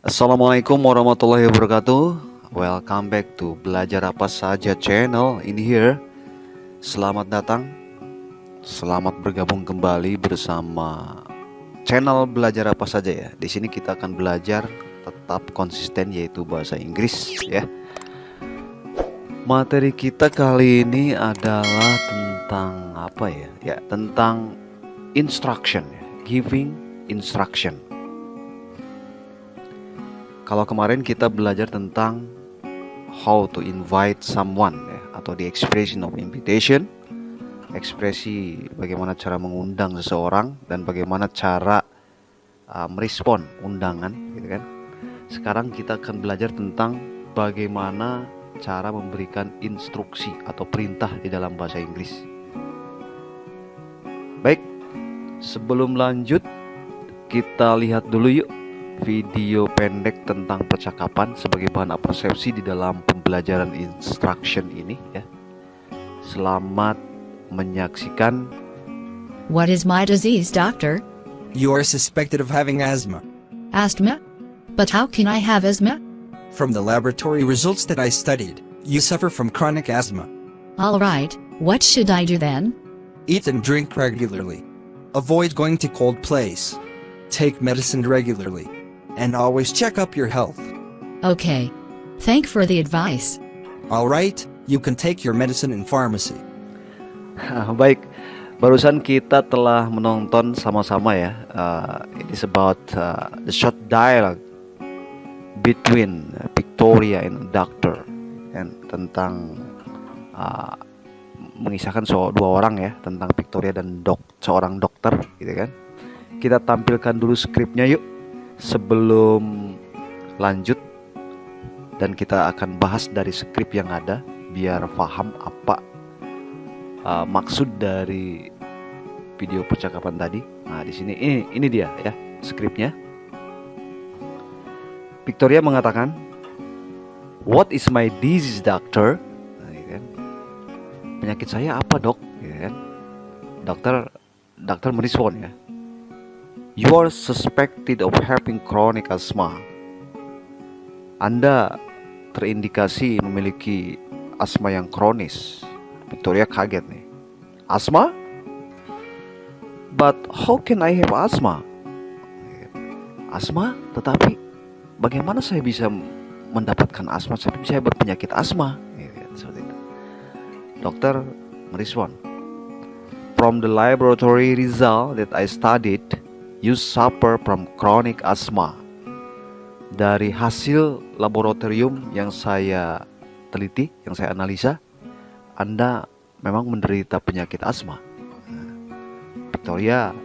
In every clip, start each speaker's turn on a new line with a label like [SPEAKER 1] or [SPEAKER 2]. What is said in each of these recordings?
[SPEAKER 1] Assalamualaikum warahmatullahi wabarakatuh. Welcome back to Belajar Apa Saja channel in here. Selamat datang. Selamat bergabung kembali bersama channel Belajar Apa Saja ya. Di sini kita akan belajar tetap konsisten yaitu bahasa Inggris ya. Materi kita kali ini adalah tentang apa ya? Ya, tentang instruction, giving instruction. Kalau kemarin kita belajar tentang how to invite someone ya, atau the expression of invitation, ekspresi bagaimana cara mengundang seseorang dan bagaimana cara merespon undangan, gitu kan. Sekarang kita akan belajar tentang bagaimana cara memberikan instruksi atau perintah di dalam bahasa Inggris. Baik, sebelum lanjut kita lihat dulu yuk video pendek tentang percakapan sebagai bahan persepsi di dalam pembelajaran instruction ini ya. Selamat menyaksikan.
[SPEAKER 2] What is my disease, doctor?
[SPEAKER 3] You are suspected of having asthma.
[SPEAKER 2] Asthma? But how can I have asthma?
[SPEAKER 3] From the laboratory results that I studied, you suffer from chronic asthma.
[SPEAKER 2] All right, what should I do then?
[SPEAKER 3] Eat and drink regularly. Avoid going to cold place. Take medicine regularly. And always check up your health.
[SPEAKER 2] Okay. Thank for the advice.
[SPEAKER 3] Alright, you can take your medicine in pharmacy.
[SPEAKER 1] Baik, barusan kita telah menonton sama-sama ya. It is about the short dialogue between Victoria and a doctor, and tentang mengisahkan dua orang ya, tentang Victoria dan seorang dokter, gitu kan. Kita tampilkan dulu skripnya yuk sebelum lanjut, dan kita akan bahas dari skrip yang ada biar paham apa maksud dari video percakapan tadi. Nah, di sini ini dia ya skripnya. Victoria mengatakan, "What is my disease, doctor?" Nah, gitu kan. Penyakit saya apa, dok? Gitu kan. Dokter merespon ya. You are suspected of having chronic asthma. Anda terindikasi memiliki asma yang kronis. Victoria kaget nih. Asma? But how can I have asthma? Asma? Tetapi bagaimana saya bisa mendapatkan asma? Saya berpenyakit asma. Seperti itu. Dokter merespon. From the laboratory result that I studied, you suffer from chronic asthma. Dari hasil laboratorium yang saya teliti, yang saya analisa, Anda memang menderita penyakit asma. Victoria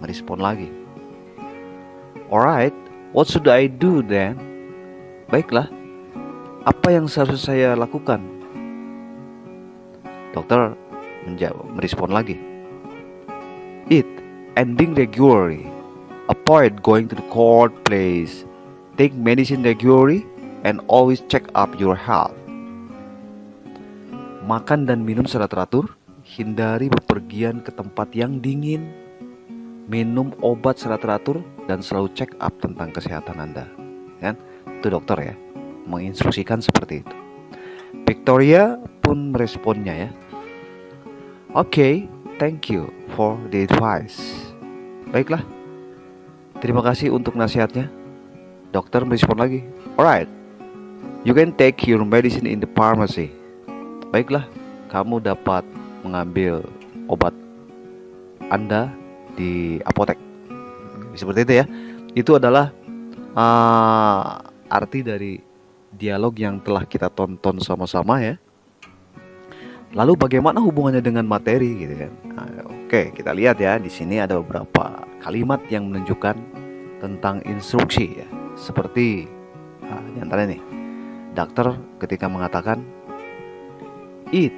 [SPEAKER 1] merespon lagi. Alright, what should I do then? Baiklah, apa yang seharusnya saya lakukan? Dokter merespon lagi. Eat ending regularly. Avoid going to the cold place. Take medicine regularly and always check up your health. Makan dan minum secara teratur. Hindari bepergian ke tempat yang dingin. Minum obat secara teratur dan selalu check up tentang kesehatan Anda. Kan? Itu dokter ya, menginstruksikan seperti itu. Victoria pun meresponnya ya. Okay, thank you for the advice. Baiklah, terima kasih untuk nasihatnya. Dokter merespon lagi. Alright, you can take your medicine in the pharmacy. Baiklah, kamu dapat mengambil obat Anda di apotek. Seperti itu ya. Itu adalah arti dari dialog yang telah kita tonton sama-sama ya. Lalu bagaimana hubungannya dengan materi gitu kan? Nah, oke, kita lihat ya, di sini ada beberapa kalimat yang menunjukkan tentang instruksi ya. Seperti di antara nih, dokter ketika mengatakan eat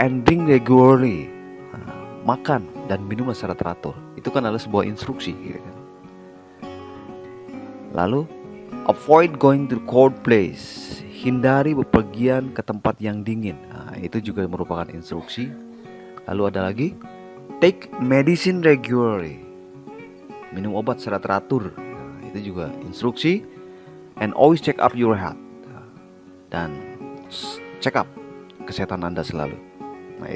[SPEAKER 1] and drink regularly, makan dan minum secara teratur. Itu kan adalah sebuah instruksi gitu kan. Lalu avoid going to cold place, hindari bepergian ke tempat yang dingin. Nah, itu juga merupakan instruksi. Lalu ada lagi, take medicine regularly, minum obat secara teratur. Nah, itu juga instruksi. and always check up your health. Dan check up kesehatan Anda selalu. Nah,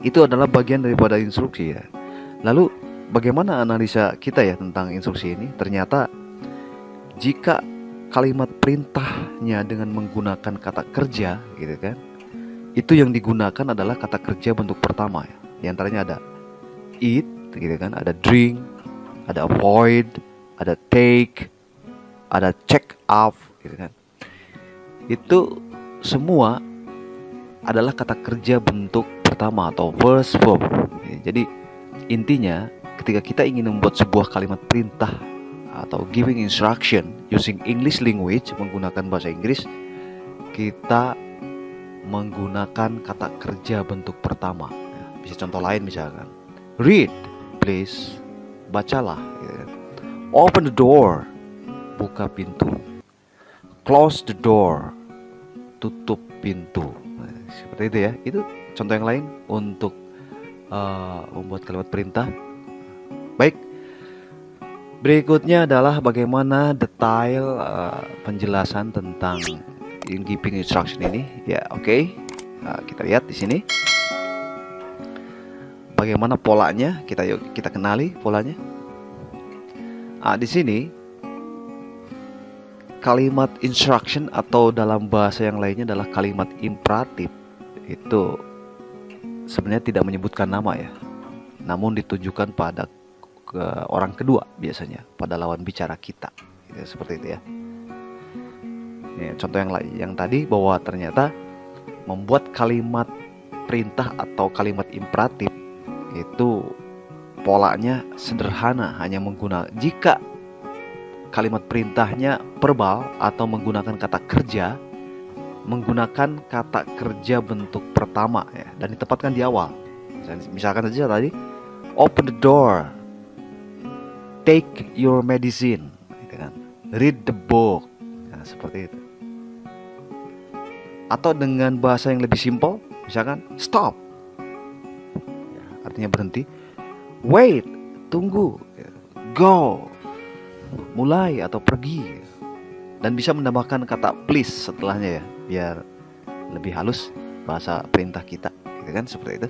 [SPEAKER 1] itu adalah bagian daripada instruksi ya. Lalu bagaimana analisa kita ya tentang instruksi ini? Ternyata jika kalimat perintahnya dengan menggunakan kata kerja gitu kan, itu yang digunakan adalah kata kerja bentuk pertama ya. Di antaranya ada eat gitu kan, ada drink, ada avoid, ada take, ada check up gitu kan. Itu semua adalah kata kerja bentuk pertama atau first verb. Jadi intinya ketika kita ingin membuat sebuah kalimat perintah atau giving instruction using English language, menggunakan bahasa Inggris, kita menggunakan kata kerja bentuk pertama. Bisa contoh lain misalkan, read please, bacalah. Open the door, buka pintu. Close the door, tutup pintu. Seperti itu ya. Itu contoh yang lain untuk membuat kalimat perintah. Baik, berikutnya adalah bagaimana detail penjelasan tentang giving instruction ini. Ya, oke. Kita lihat di sini. Bagaimana polanya? Kita kenali polanya. Di sini kalimat instruction atau dalam bahasa yang lainnya adalah kalimat imperatif. Itu sebenarnya tidak menyebutkan nama ya, namun ditujukan pada orang kedua biasanya, pada lawan bicara kita ya, seperti itu ya. Ini contoh yang lain yang tadi, bahwa ternyata membuat kalimat perintah atau kalimat imperatif itu polanya sederhana, hanya menggunakan jika kalimat perintahnya verbal atau menggunakan kata kerja, menggunakan kata kerja bentuk pertama ya, dan ditempatkan di awal. Misalkan saja tadi, open the door, take your medicine, gitu kan, read the book, nah, seperti itu. Atau dengan bahasa yang lebih simpel, misalkan stop, artinya berhenti, wait, tunggu, go, mulai atau pergi, dan bisa menambahkan kata please setelahnya ya, biar lebih halus bahasa perintah kita, gitu kan, seperti itu.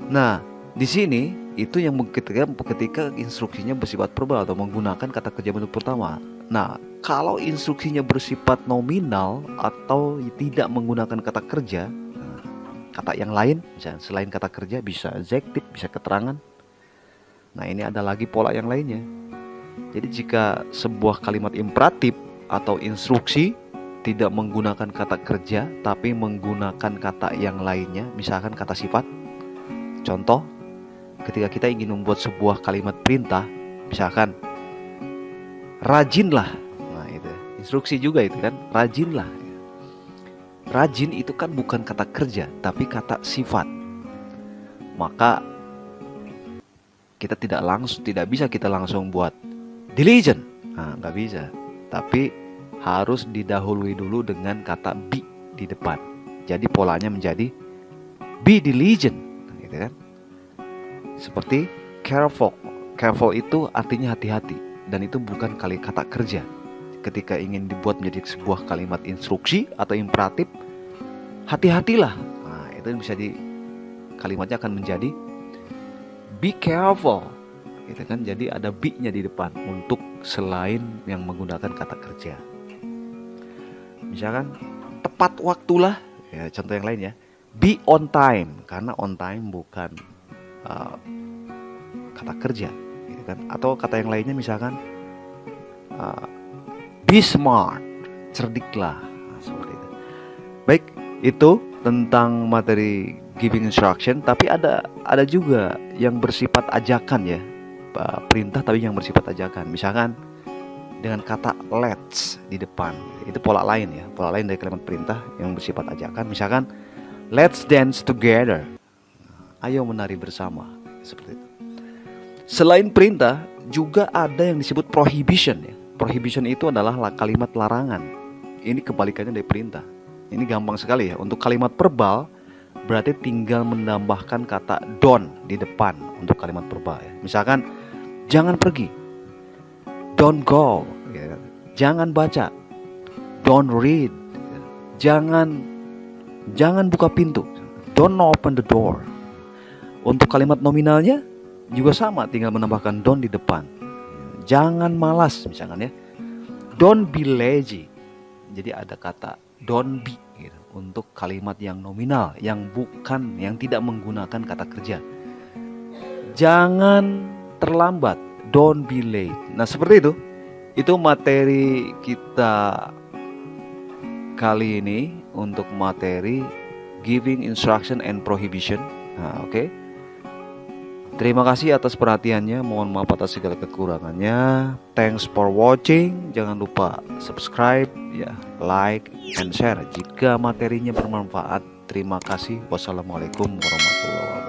[SPEAKER 1] Nah, di sini itu yang ketika instruksinya bersifat verbal atau menggunakan kata kerja bentuk pertama. Nah, kalau instruksinya bersifat nominal atau tidak menggunakan kata kerja, kata yang lain, misalnya selain kata kerja, bisa adjektif, bisa keterangan. Nah, ini ada lagi pola yang lainnya. Jadi jika sebuah kalimat imperatif atau instruksi tidak menggunakan kata kerja tapi menggunakan kata yang lainnya, misalkan kata sifat. Contoh, ketika kita ingin membuat sebuah kalimat perintah, misalkan rajinlah. Nah, itu instruksi juga itu kan, rajinlah. Rajin itu kan bukan kata kerja tapi kata sifat. Maka kita tidak bisa kita langsung buat diligent. Nah, nggak bisa. Tapi harus didahului dulu dengan kata be di depan. Jadi polanya menjadi be diligent, gitu kan? Seperti careful. Careful itu artinya hati-hati, dan itu bukan kata kerja. Ketika ingin dibuat menjadi sebuah kalimat instruksi atau imperatif, hati-hatilah. Nah, itu bisa kalimatnya akan menjadi be careful, gitu kan? Jadi ada be-nya di depan untuk selain yang menggunakan kata kerja. Misalkan tepat waktulah, ya, contoh yang lain ya, be on time, karena on time bukan kata kerja, gitu kan? Atau kata yang lainnya misalkan be smart, cerdiklah, nah, seperti itu. Baik, itu tentang materi giving instruction. Tapi ada juga yang bersifat ajakan ya, perintah tapi yang bersifat ajakan. Misalkan dengan kata let's di depan, itu pola lain ya, pola lain dari kalimat perintah yang bersifat ajakan. Misalkan let's dance together, ayo menari bersama, seperti itu. Selain perintah juga ada yang disebut prohibition ya. Prohibition itu adalah kalimat larangan. Ini kebalikannya dari perintah. Ini gampang sekali ya. Untuk kalimat verbal berarti tinggal menambahkan kata don't di depan untuk kalimat verbal ya. Misalkan jangan pergi, don't go, ya. Jangan baca. Don't read. Jangan buka pintu. Don't open the door. Untuk kalimat nominalnya juga sama, tinggal menambahkan don't di depan. Jangan malas misalkan ya. Don't be lazy. Jadi ada kata don't be gitu, untuk kalimat yang nominal, yang tidak menggunakan kata kerja. Jangan terlambat. Don't be late. Nah, seperti itu. Itu materi kita kali ini untuk materi giving instruction and prohibition. Nah, oke. Terima kasih atas perhatiannya. Mohon maaf atas segala kekurangannya. Thanks for watching. Jangan lupa subscribe, ya, like, and share jika materinya bermanfaat. Terima kasih. Wassalamualaikum warahmatullahi wabarakatuh.